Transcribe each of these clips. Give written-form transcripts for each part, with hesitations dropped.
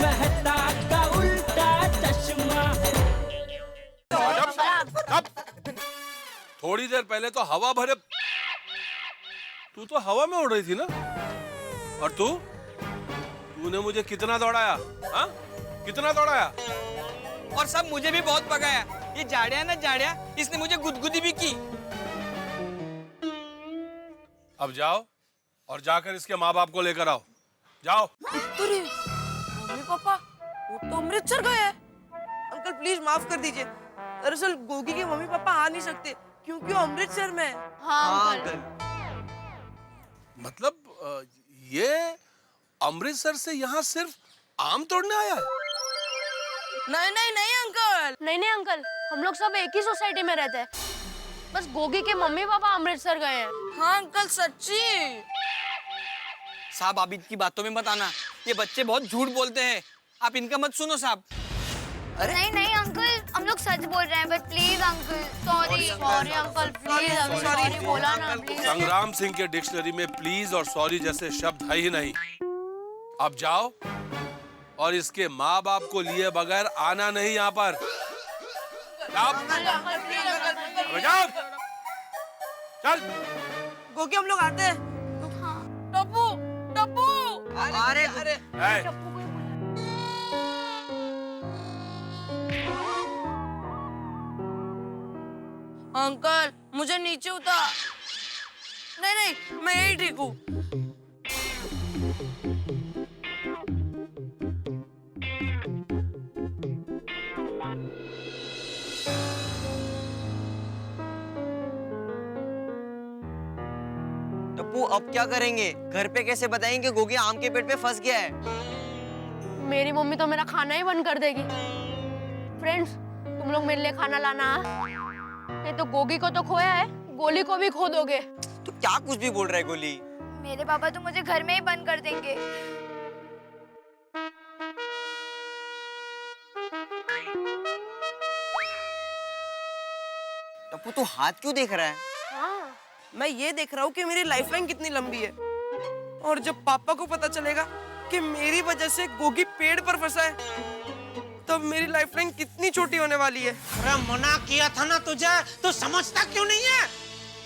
मेहता का उल्टा चश्मा। थोड़ी देर पहले तो हवा भरे, तू तो हवा में उड़ रही थी ना। और तूने मुझे कितना दौड़ाया, हाँ? कितना दौड़ाया? और सब मुझे भी बहुत भगाया। ये जाड़िया ना जाड़िया, इसने मुझे गुदगुदी भी की। अब जाओ और जाकर इसके माँ बाप को लेकर आओ। जाओ। मम्मी पापा वो तो अमृतसर गए हैं। अंकल प्लीज माफ कर दीजिए। दरअसल गोगी के मम्मी पापा आ नहीं सकते क्योंकि वो अमृतसर में है। हाँ अंकल। मतलब ये अमृतसर से यहाँ सिर्फ आम तोड़ने आया है? नहीं नहीं नहीं अंकल। नहीं अंकल, हम लोग सब एक ही सोसाइटी में रहते हैं। बस गोगी के मम्मी पापा अमृतसर गए हैं। हाँ अंकल सच्ची। साहब आप इनकी बातों में मत आना, ये बच्चे बहुत झूठ बोलते हैं। आप इनका मत सुनो साहब। नहीं नहीं अंकल, हम लोग सच बोल रहे हैं, but please uncle sorry uncle, please sorry बोला ना प्लीज। संग्राम सिंह के डिक्शनरी में प्लीज और सॉरी जैसे शब्द है ही नहीं। अब जाओ और इसके माँ बाप को लिए बगैर आना नहीं यहाँ पर। जाओ। जाओ। चल। गोगी हम लोग आते हैं। टप्पू टप्पू। अरे अरे अंकल मुझे नीचे उतार। नहीं नहीं मैं यही ठीक हूँ। टप्पू अब क्या करेंगे? घर पे कैसे बताएंगे गोगी आम के पेट पे फंस गया है? मेरी मम्मी तो मेरा खाना ही बंद कर देगी। फ्रेंड्स, तुम लोग मेरे लिए खाना लाना। नहीं तो गोगी को तो खोया है, गोली को भी खो दोगे। तू क्या कुछ भी बोल रहा है गोली? मेरे पापा तो मुझे घर में ही बंद कर देंगे। टप्पू तू हाथ क्यों देख रहा है? हाँ। मैं ये देख रहा हूँ कि मेरी लाइफलाइन कितनी लंबी है, और जब पापा को पता चलेगा कि मेरी वजह से गोगी पेड़ पर फंसा है, तब मेरी लाइफलाइन कितनी छोटी होने वाली है। अरे मना किया था ना तुझे, तू समझता क्यों नहीं है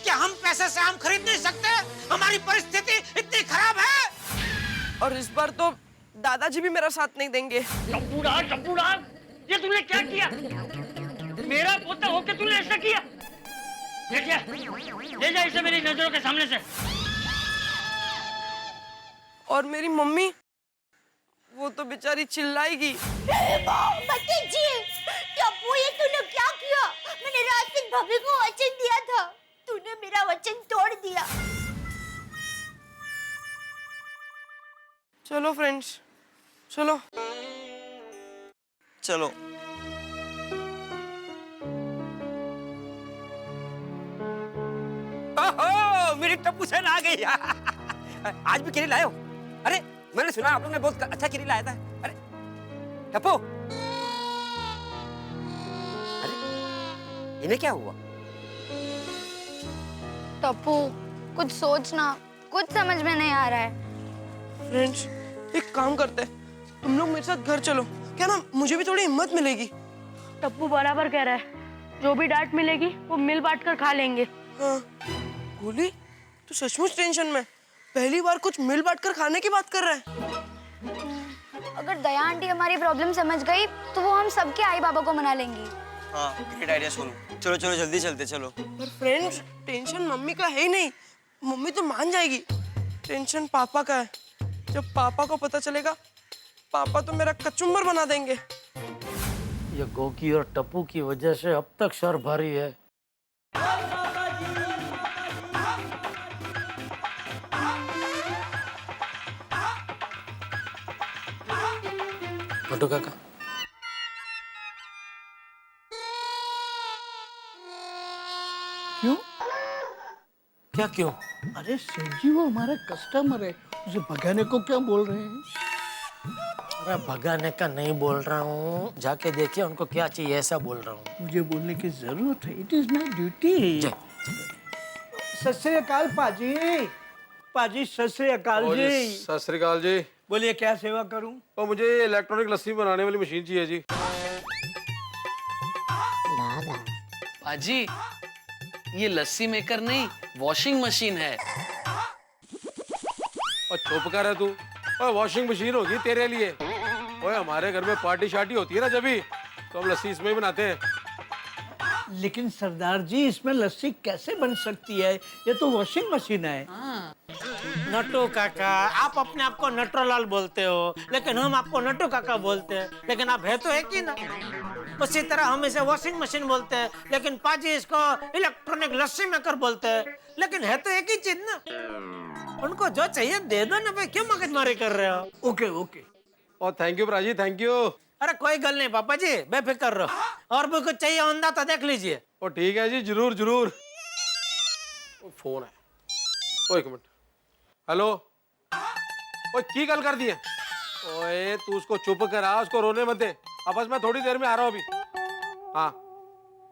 कि हम पैसे से आम खरीद नहीं सकते? हमारी परिस्थिति इतनी खराब है। और इस बार तो दादाजी भी मेरा साथ नहीं देंगे। टप्पूड़ा, ये तूने क्या किया? मेरा पोता होके तूने ऐसा किया? ले जा इसे मेरी नजरों के सामने से। और मेरी मम्मी, वो तो बेचारी चिल्लाएगी। टप्पू ये तूने क्या किया? मैंने रास्ते भाभी को वचन दिया था, तूने मेरा वचन तोड़ दिया। चलो फ्रेंड्स, चलो चलो। ओहो, मेरी टप्पू सेन आ गई। आज भी केले लाए हो? अरे मैंने सुना आप लोग ने बहुत अच्छा केले लाया था। अरे टप्पू, अरे इन्हें क्या हुआ? टप्पू कुछ सोचना, कुछ समझ में नहीं आ रहा है। फ्रेंड्स, एक काम करते हैं, तुम लोग मेरे साथ घर चलो, क्या ना मुझे भी थोड़ी हिम्मत मिलेगी। टप्पू बराबर कह रहा है, जो भी डांट मिलेगी वो मिल बांट कर खा लेंगे। हाँ, गोली तू सचमुच टेंशन में? पहली बार कुछ मिल बांट कर खाने की बात कर रहा है। अगर दया आंटी हमारी प्रॉब्लम समझ गई तो वो हम सबके आई बाबा को मना लेंगी। हाँ ग्रेट आइडिया सोनू। चलो चलो जल्दी चलते चलो। पर फ्रेंड्स, टेंशन मम्मी का है ही नहीं, मम्मी तो मान जाएगी। टेंशन पापा का है। जब पापा को पता चलेगा, पापा तो मेरा कचुम्बर बना देंगे। ये गोगी और टप्पू की वजह से अब तक सर भारी है। मोटू काका, क्यों? क्या क्यों? अरे सेठ जी वो हमारे कस्टमर है, उसे भगाने को क्या बोल रहे हैं? अरे भगाने का नहीं बोल रहा हूँ, जाके देखिए उनको क्या चाहिए ऐसा बोल रहा हूँ। मुझे बोलने की जरूरत है, इट इज माई ड्यूटी। सत श्री अकाल पाजी। पाजी सत श्री अकाल जी। सत श्री अकाल जी। बोलिए क्या सेवा करूं? और मुझे इलेक्ट्रॉनिक लस्सी बनाने वाली मशीन चाहिए जी। पाजी, ये लस्सी मेकर नहीं, वॉशिंग मशीन है। और चुप कर है तू। और वॉशिंग मशीन होगी तेरे लिए। ओए हमारे घर में पार्टी शार्टी होती है ना जब भी, तो हम लस्सी इसमें ही बनाते हैं। लेकिन सरदार जी इसमें लस्सी कैसे बन सकती है? ये तो वॉशिंग मशीन है। नट्टू काका, आप अपने आप को नटरोलाल बोलते हो, लेकिन हम आपको नट्टू काका बोलते हैं। लेकिन आप है तो एक ही ना। उसी तरह हम इसे वॉशिंग मशीन बोलते हैं, लेकिन पाजी इसको इलेक्ट्रॉनिक लस्सी मेकर बोलते हैं। लेकिन है तो एक ही चीज ना। उनको जो चाहिए दे दो ना भाई, क्यों मगजमारी कर रहे हो? Okay okay. और थैंक यू प्राजी, थैंक यू। अरे कोई गल नहीं पापा जी, बेफिक्र रहो। और भी कुछ चाहिए होंदा तो देख लीजिए। और ठीक है जी, जरूर जरूर। फोन है। ओ एक मिनट। हेलो। ओए की गल कर दी है? ओए तू उसको चुप करा, उसको रोने मत दे। अब बस मैं थोड़ी देर में आ रहा हूँ अभी। हाँ।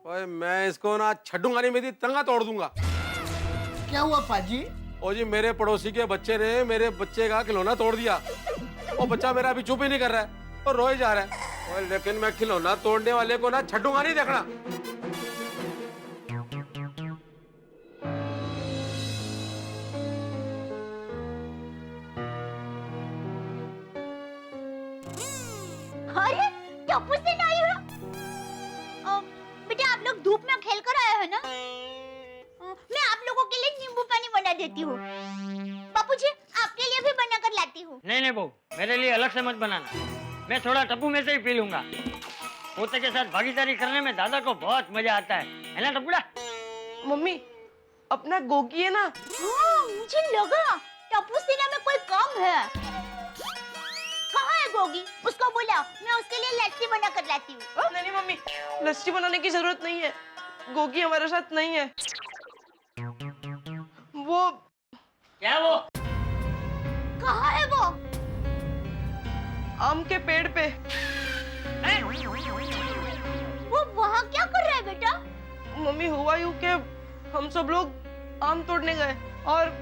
ओए मैं इसको ना छड्डूंगा नहीं, मेरी तंगा तोड़ दूंगा। क्या हुआ पाजी? ओ जी मेरे पड़ोसी के बच्चे ने मेरे बच्चे का खिलौना तोड़ दिया। वो बच्चा मेरा अभी चुप ही नहीं कर रहा है और रोए जा रहा है। ओए लेकिन मैं खिलौना तोड़ने वाले को ना छड्डूंगा नहीं, देखना। अरे टप्पू से नहीं हो? बेटा आप लोग धूप में खेल कर आए हो ना? मैं आप लोगों के लिए नींबू पानी बना देती हूँ। बापूजी आपके लिए भी बना कर लाती हूँ। नहीं नहीं बहू, मेरे लिए अलग से मत बनाना। मैं थोड़ा टप्पू में से ही पी लूंगा। पोते के साथ भागीदारी करने में दादा को बहुत मजा आता है ना टप्पूड़ा? मम्मी अपना गोगी है ना, मुझे लगा टप्पू सेना में कोई कम है। कहाँ है गोगी? उसको बुलाओ, मैं उसके लिए लस्सी बना कर लाती हूँ। नहीं नहीं मम्मी, लस्सी बनाने की जरूरत नहीं है। गोगी हमारे साथ नहीं है। वो क्या वो? कहाँ है वो? आम के पेड़ पे। वो वहाँ क्या कर रहा है बेटा? मम्मी हुआ यूं कि हम सब लोग आम तोड़ने गए और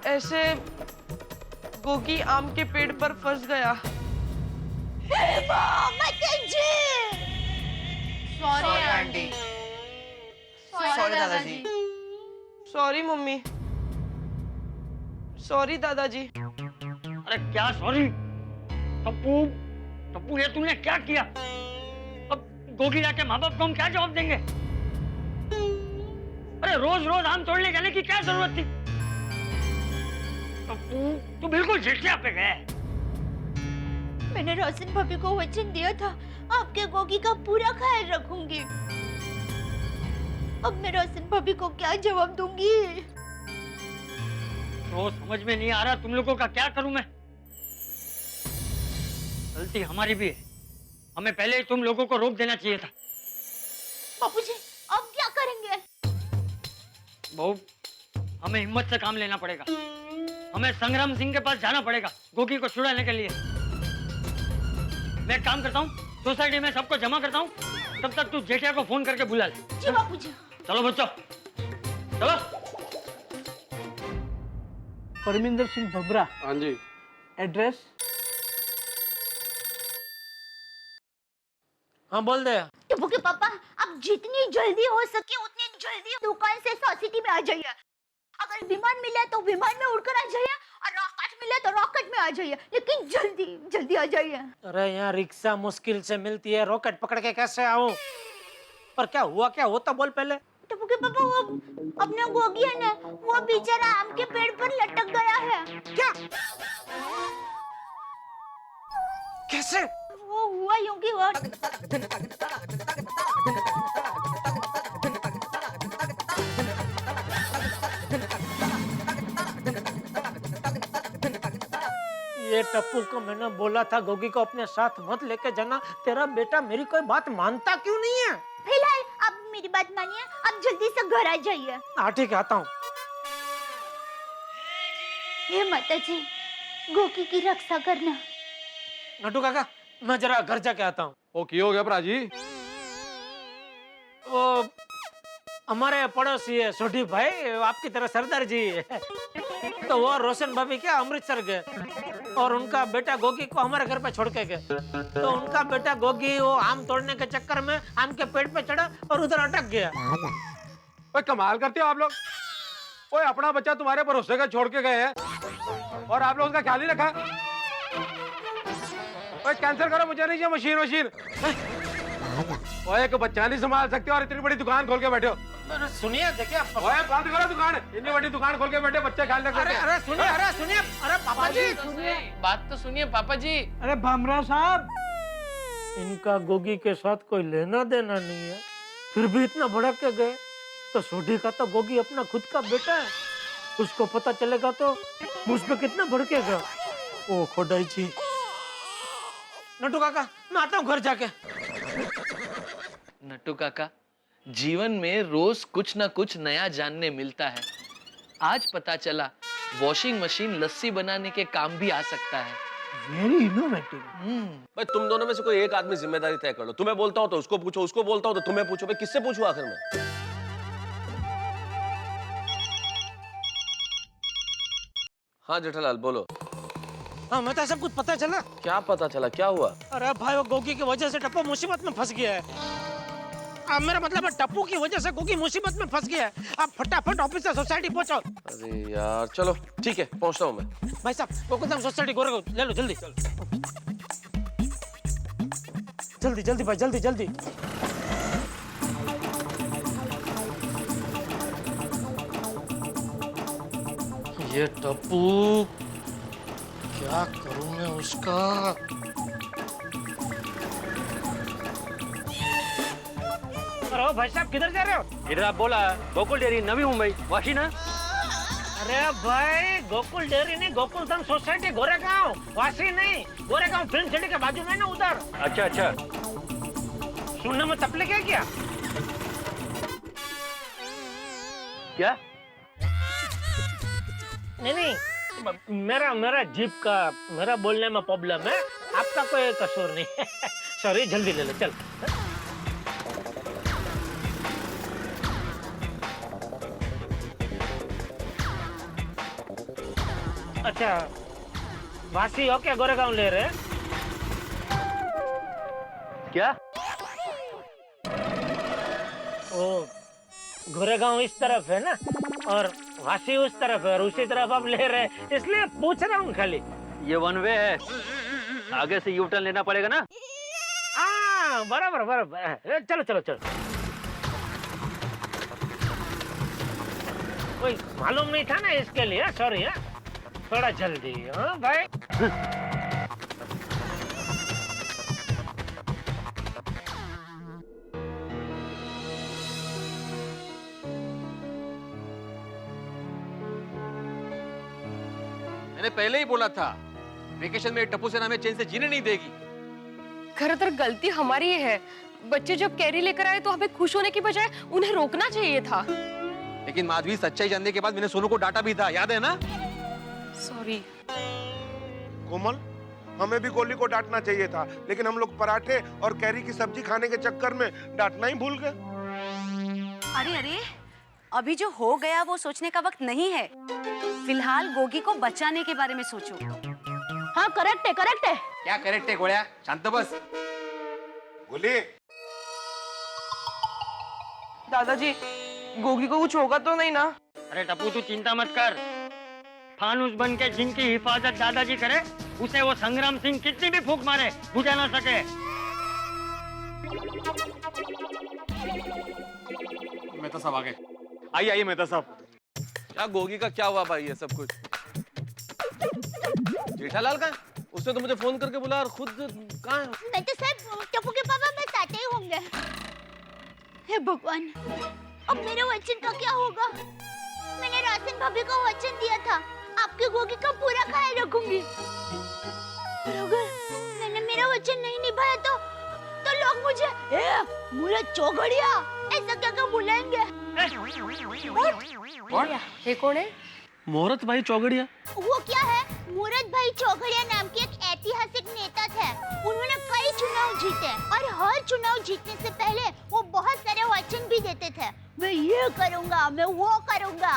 ऐसे गोगी आम के पेड़ पर फंस गया। Sorry aunty. सॉरी दादाजी। Sorry mummy. सॉरी दादाजी। अरे क्या सॉरी? टप्पू, टप्पू ये तूने क्या किया? अब गोगी जाके माँ बाप को हम क्या जवाब देंगे? अरे रोज रोज आम तोड़ने जाने की क्या जरूरत थी? टप्पू तू बिल्कुल झिझकिया पे गया है। मैंने रोशन भाभी को वचन दिया था आपके गोगी का पूरा ख्याल रखूंगी। अब मैं रोशन भाभी को क्या जवाब दूंगी? तो समझ में नहीं आ रहा तुम लोगों का क्या करूं मैं। गलती हमारी भी है, हमें पहले ही तुम लोगों को रोक देना चाहिए था। बापूजी अब क्या करेंगे? बहू हमें हिम्मत से काम लेना पड़ेगा। हमें संग्राम सिंह के पास जाना पड़ेगा गोगी को छुड़ाने के लिए। मैं एक काम करता हूँ, सोसाइटी में सबको जमा करता हूँ, तब तक तू जेठिया को फोन करके बुला ले। जी बापूजी। चलो बच्चों चलो। परमिंदर सिंह भबरा। हाँ जी। एड्रेस? हाँ बोल दे। टप्पू के पापा आप जितनी जल्दी हो सके उतनी जल्दी दुकान से सोसाइटी में आ जाइए। अगर विमान मिले तो विमान में उड़कर आ जाइए और रॉकेट मिले तो रॉकेट में आ जाइए, लेकिन जल्दी जल्दी आ जाइए। अरे यहाँ रिक्शा मुश्किल से मिलती है, रॉकेट पकड़ के कैसे आऊं? पर क्या हुआ, क्या होता बोल पहले। टप्पू के पापा वो अपना गोगी है ना, वो बेचारा आम के पेड़ पर लटक गया है। क्या? कैसे? वो हुआ यूं कि वो ये टप्पू को मैंने बोला था गोगी को अपने साथ मत लेके जाना। तेरा बेटा मेरी कोई बात मानता क्यों नहीं है? फिलहाल आप मेरी बात मानिए, आप आप जल्दी से घर आ जाइए। हाँ ठीक है, आता हूँ। हे माता जी, गोगी की रक्षा करना। नटू काका, मैं जरा घर जाके आता हूँ। ओ की हो गया प्राजी? वो हमारे पड़ोसी है सोढ़ी भाई, आपकी तरह सरदार जी। तो वो रोशन भाभी क्या अमृतसर गए और उनका बेटा गोगी को हमारे घर पे छोड़ के गए। तो उनका बेटा गोगी वो आम तोड़ने के चक्कर में आम के पेड़ पे चढ़ा और उधर अटक गया। ओए कमाल करते हो आप लोग। ओए अपना बच्चा तुम्हारे भरोसे का छोड़ के गए हैं और आप लोग उसका ख्याल नहीं रखा। ओए कैंसिल करो, मुझे नहीं चाहिए मशीन। ओए एक बच्चा नहीं संभाल सकते और इतनी बड़ी दुकान खोल के बैठे हो। सुनिए, देखिए ओए बंद करो दुकान, इतनी बड़ी दुकान खोल के बैठे, बच्चे ख्याल रखते हैं। अरे सुनिए, अरे पापा जी सुनिए, बात तो सुनिए पापा जी। अरे भामरा साहब, इनका गोगी के साथ कोई लेना देना नहीं है, फिर भी इतना भड़क के गए। तो सोढ़ी का तो गोगी अपना खुद का बेटा है, उसको पता चलेगा तो मुझ पे कितना भड़केगा। ओ खोडाई जी। नटू काका, मैं आता हूँ घर जाके। नट्टू काका, जीवन में रोज कुछ ना कुछ नया जानने मिलता है। आज पता चला वॉशिंग मशीन लस्सी बनाने के काम भी आ सकता है। Very innovative. भाई तुम दोनों में से कोई एक आदमी जिम्मेदारी तय कर लो। तुम्हें बोलता हूँ तो उसको पूछो, उसको बोलता हूँ तो तुम्हें पूछो। भाई किससे पूछूं आखिर में? हाँ जेठालाल बोलो। हाँ मैं तो सब कुछ पता चला। क्या पता चला, क्या हुआ? अरे भाई वो गोगी की वजह से टप्पू मुसीबत में फंस गया है। अब मेरा मतलब है टप्पू की वजह से गोगी मुसीबत में फंस गया है। आप फटाफट ऑफिस से सोसाइटी पहुंचो। अरे यार चलो ठीक है, पहुंचता हूँ मैं। भाई साहब गोकुलधाम सोसाइटी गोरेगांव ले लो जल्दी। जल्दी जल्दी भाई, जल्दी जल्दी। ये टप्पू, क्या करूं मैं उसका? अरे भाई साहब किधर जा रहे हो? इधर आप बोला गोकुल डेयरी नवी मुंबई वाशी ना। अरे भाई गोकुल डेयरी नहीं, गोकुलधाम सोसाइटी गोरेगांव, वाशी नहीं, गोरेगांव फिल्म सिटी के बाजू में ना उधर। अच्छा अच्छा, सुनने में तकलीफ है क्या? क्या? नहीं, मेरा जीप का, मेरा बोलने में प्रॉब्लम है, आपका कोई कसूर नहीं। सॉरी, जल्दी ले लो चल। अच्छा वासी ओके, गोरेगांव ले रहे? क्या? ओ गोरेगांव इस तरफ है ना और वासी उस तरफ है और उसी तरफ आप ले रहे, इसलिए पूछ रहा हूँ खाली। ये वन वे है, आगे से यू टर्न लेना पड़ेगा ना। हाँ बराबर बराबर, चलो चलो चलो। कोई मालूम नहीं था ना इसके लिए, सॉरी है, थोड़ा जल्दी। हाँ भाई मैंने पहले ही बोला था, वेकेशन में टप्पू सेना हमें चैन से जीने नहीं देगी। खैर गलती हमारी ही है। बच्चे जब कैरी लेकर आए तो हमें खुश होने की बजाय उन्हें रोकना चाहिए था। लेकिन माधवी, सच्चाई जानने के बाद मैंने सोनू को डांटा भी था, याद है ना? सॉरी। कोमल, हमें भी गोली को डांटना चाहिए था, लेकिन हम लोग पराठे और कैरी की सब्जी खाने के चक्कर में डांटना ही भूल गए। अरे अभी जो हो गया वो सोचने का वक्त नहीं है। फिलहाल गोगी को बचाने के बारे में सोचो। हाँ करेक्ट है, करेक्ट है। क्या करेक्ट है गोळ्या? शांत बस। गोली, दादाजी गोगी को कुछ होगा तो नहीं ना? अरे टप्पू तू चिंता मत कर, फानुस बन के जिनकी हिफाजत दादाजी करे, उसे वो संग्राम सिंह कितनी भी फूंक मारे बुझा ना सके। मेहता साहब आ गए। आइए मेहता साहब। क्या गोगी का क्या हुआ भाई ये सब कुछ? जेठालाल का? उसने तो मुझे फोन करके बुला और खुद कहाँ है? मैं तो साहब टप्पू के पापा में साथ ही होंगे। हे भगवान, अब मेरे वचन का क्या होगा? मैंने राशन भाभी को वचन दिया था, आपकी गोगी का पूरा ख्याल रखूंगी। और अगर मैंने मेरा वचन नहीं निभाया तो लोग मुझे मुझे चौगड़िया ऐसा क्या बुलाएंगे? ये कौन है? मुहूर्त भाई चौगड़िया। वो क्या है? मुहूर्त भाई चौघड़िया नाम के एक ऐतिहासिक नेता थे। उन्होंने कई चुनाव जीते और हर चुनाव जीतने से पहले वो बहुत सारे वचन भी देते थे। मैं ये करूँगा, मैं वो करूँगा।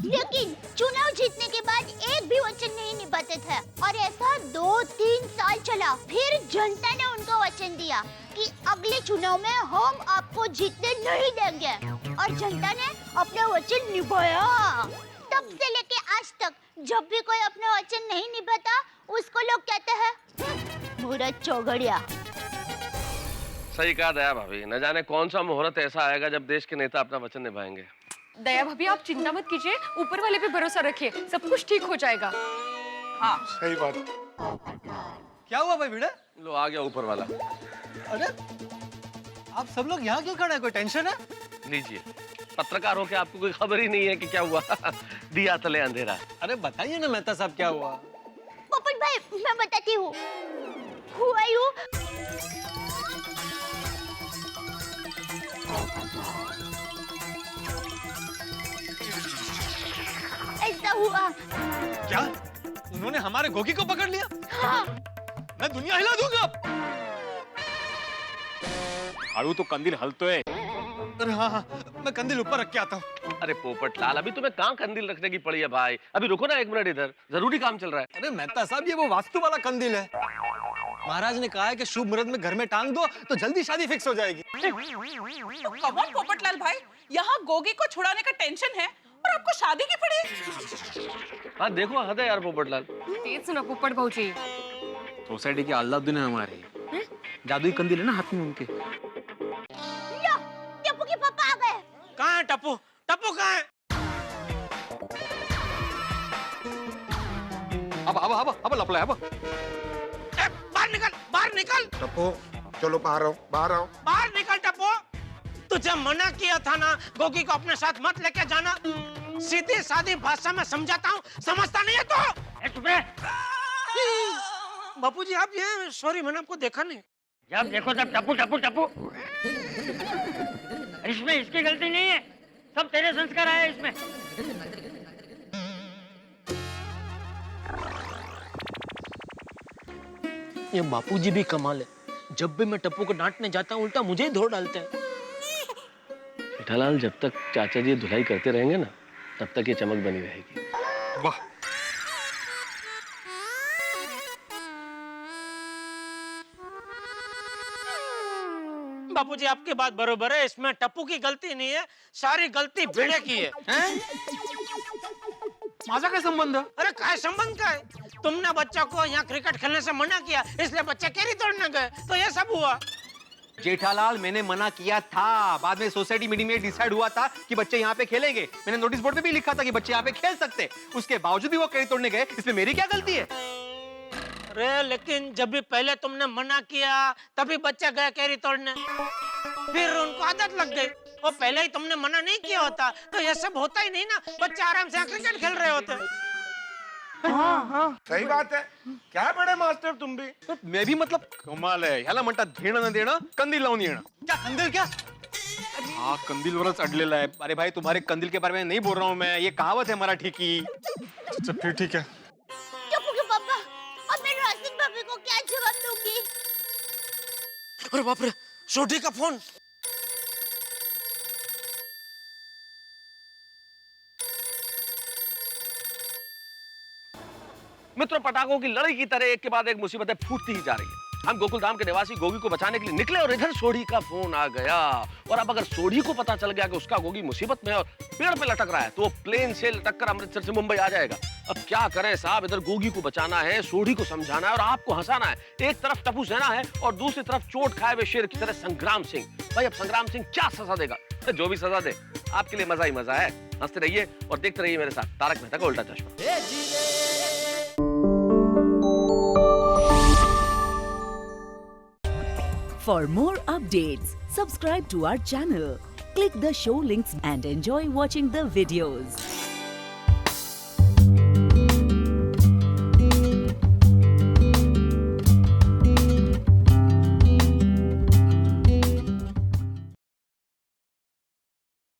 लेकिन चुनाव जीतने के बाद एक भी वचन नहीं निभाते थे और ऐसा 2-3 साल चला। फिर जनता ने उनको वचन दिया कि अगले चुनाव में हम आपको जीतने नहीं देंगे और जनता ने अपना वचन निभाया। तब से लेके आज तक जब भी कोई अपना वचन नहीं निभाता उसको लोग कहते हैं मुहूर्त चौगड़िया। सही कहा दया भाभी, न जाने कौन सा मुहूर्त ऐसा आएगा जब देश के नेता अपना वचन निभाएंगे। दया भाभी आप चिंता मत कीजिए, ऊपर वाले पे भरोसा रखिए, सब कुछ ठीक हो जाएगा। हाँ सही बात। क्या हुआ भाई भिड़े? लो आ गया ऊपर वाला। अरे आप सब लोग यहाँ क्यों खड़े हैं? कोई टेंशन है? लीजिए, पत्रकार हो के आपको कोई खबर ही नहीं है कि क्या हुआ। दिया तले अंधेरा। अरे बताइए ना मेहता साहब क्या हुआ? पोपट भाई मैं बताती हूँ। हुआ यूं, ऐसा हुआ। क्या? उन्होंने हमारे गोगी को पकड़ लिया? हाँ। मैं दुनिया हिला दूंगा। आड़ू तो कंदील हलतो है। अरे हाँ हाँ, मैं कंदील ऊपर रख के आता हूँ। अरे पोपट लाल, अभी तुम्हें कहाँ कंदील रखने की पड़ी है भाई? अभी रुको ना 1 मिनट, इधर जरूरी काम चल रहा है। अरे मेहता साहब ये वो वास्तु वाला कंदील है। महाराज ने कहा है कि शुभ मुहूर्त में घर में टांग दो तो जल्दी शादी फिक्स हो जाएगी। कमॉन पोपटलाल भाई, यहाँ गोगी को छुड़ाने का टेंशन है और आपको शादी की पड़ी। हाँ देखो, हद है यार पोपट लाल। तेज सुनो पोपट भाऊजी। सोसाइटी के अल्लाउद्दीन है हमारे, जादुई कंदील है ना हाथ में उनके। टप्पू के पापा आ गए। कहाँ है टप्पू? टप्पू कहाँ है? अब लपला अब। बाहर निकल, बाहर निकल। टप्पू चलो बाहर आओ, बाहर आओ। बाहर निकल टप्पू। तुझे मना किया था ना गोगी को अपने साथ मत लेके जाना। सीधी सादी भाषा में समझाता हूँ, समझता नहीं है तो? बापूजी आप ये, सॉरी मैंने आपको देखा नहीं। जब देखो तब टप्पू टप्पू टप्पू। इसमें इसकी गलती नहीं है, सब तेरे संस्कार आए इसमें। ये बापूजी भी कमाल है, जब भी मैं टप्पू को डांटने जाता हूँ उल्टा मुझे ही धो डालते हैं। जेठालाल, जब तक चाचा जी धुलाई करते रहेंगे ना तब तक ये चमक बनी रहेगी। वाह। बापूजी आपकी बात बरोबर है, इसमें टप्पू की गलती नहीं है, सारी गलती भिड़े की है। माझा क्या संबंध? अरे काय संबंध का है? तुमने बच्चा को यहाँ क्रिकेट खेलने से मना किया, इसलिए बच्चे कैरी तोड़ने गए, तो ये सब हुआ। जेठालाल मैंने मना किया था, बाद में सोसाइटी मीटिंग में डिसाइड हुआ था कि बच्चे यहाँ पे खेलेंगे। मैंने नोटिस बोर्ड पे भी लिखा था कि बच्चे यहाँ पे खेल सकते, उसके बावजूद भी वो कैरी तोड़ने गए, इसमें मेरी क्या गलती है? अरे लेकिन जब भी पहले तुमने मना किया तभी बच्चा गया कैरी तोड़ने, फिर उनको आदत लग गई। और पहले ही तुमने मना नहीं किया होता तो ये सब होता ही नहीं ना, बच्चे आराम से क्रिकेट खेल रहे होते। हाँ हाँ सही बात है। क्या बड़े मास्टर तुम भी? मैं भी मतलब कमाल है, ह्याला म्हणतात घेणं न देणं कंदील लावून येणं। क्या कंदील क्या? हाँ कंदील वरच अडलेला है। अरे भाई तुम्हारे कंदील के बारे में नहीं बोल रहा हूँ मैं, ये कहावत है मराठी की। अच्छा फिर ठीक है। टप्पू के पापा, अब मैं राशिद भाभी को क्या जवाब दूंगी? अरे बाप रे, सोडी का फोन। मित्रों, पटाखों की लड़ाई की तरह एक के बाद एक मुसीबतें फूटती ही जा रही है। हम गोकुलधाम के निवासी गोगी को बचाने के लिए निकले और इधर सोढ़ी का फोन आ गया। और अब अगर सोढ़ी को पता चल गया कि उसका गोगी मुसीबत में है और पेड़ पे लटक रहा है तो वो प्लेन से लटक कर अमृतसर से मुंबई आ जाएगा। अब क्या करें साहब, इधर गोगी को बचाना है, सोढ़ी को समझाना है और आपको हंसाना है। एक तरफ टप्पू सेना है और दूसरी तरफ चोट खाए हुए शेर की तरह संग्राम सिंह। भाई अब संग्राम सिंह क्या सजा देगा? जो भी सजा दे, आपके लिए मजा ही मजा है। हंसते रहिए और देखते रहिए मेरे साथ तारक मेहता का उल्टा चश्मा। For more updates, subscribe to our channel, click the show links and enjoy watching the videos.